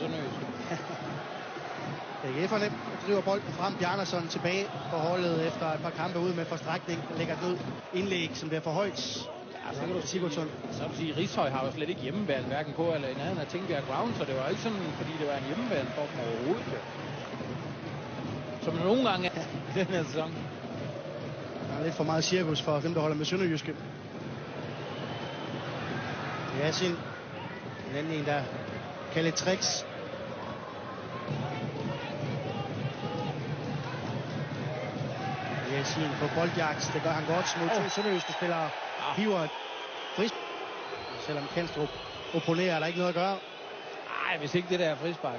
Sønderjyske. AGF'erne driver bolden frem. Bjarnason tilbage på holdet efter et par kampe ud med forstrækning. Lægger den ud. Indlæg, som bliver for højt. Ja, så kan du Sigurdsson. Så kan du sige, at Rishøj har jo slet ikke hjemmebane, hverken på eller i nærheden af Tingbjerg Ground, så det var ikke sådan, fordi det var en hjemmebane for dem overhovedet. Som nogle gange er i den her sæson. Der er lidt for meget cirkus for dem, der holder med Sønderjyske. Yasin. Den anden en, der kan lidt tricks. Yasin på boldjagt. Det gør han godt mod to sønderjyske spillere. Hiver et frispark. Selvom Kanstrup opponerer, er der ikke noget at gøre. Nej, hvis ikke det der er frispark,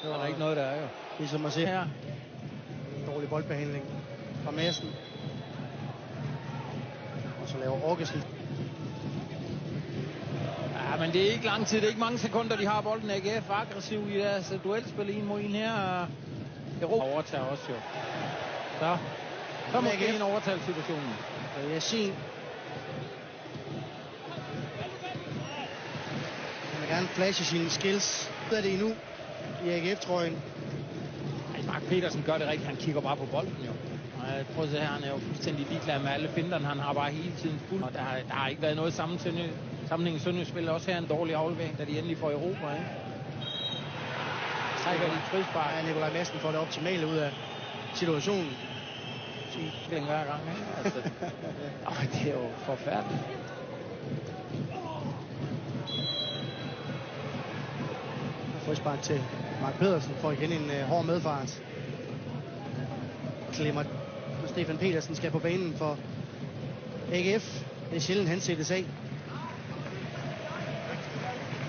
så er der ikke noget, der er jo. Ligesom at se her. Dårlig boldbehandling fra Madsen. Og så laver Augustsen. Ja, men det er ikke lang tid, det er ikke mange sekunder, de har bolden. AGF aggressiv i deres duelspil en mod en her. Europa overtager også jo. Så er måske en overtalssituation. Yasin. Han vil gerne flashe sine skills. Det er det endnu i AGF-trøjen. Mark Petersen gør det rigtigt. Han kigger bare på bolden jo. Prøv at se her, han er jo fuldstændig ligeglad med alle finterne. Han har bare hele tiden fuld. Og der har ikke været noget sammenhæng i Sønderjysk. Også her en dårlig aflevering, da de endelig får Europa, ikke? Trækker de frispark. Ja, Nikolaj Madsen får det optimale ud af situationen. Den hver gang, ikke? Altså, det er jo forfærdeligt. Frispark til Mark Pedersen får igen en hård medfart. Klemmer. Stefan Petersen skal på banen for AGF. Det er sjældent, han sættes af.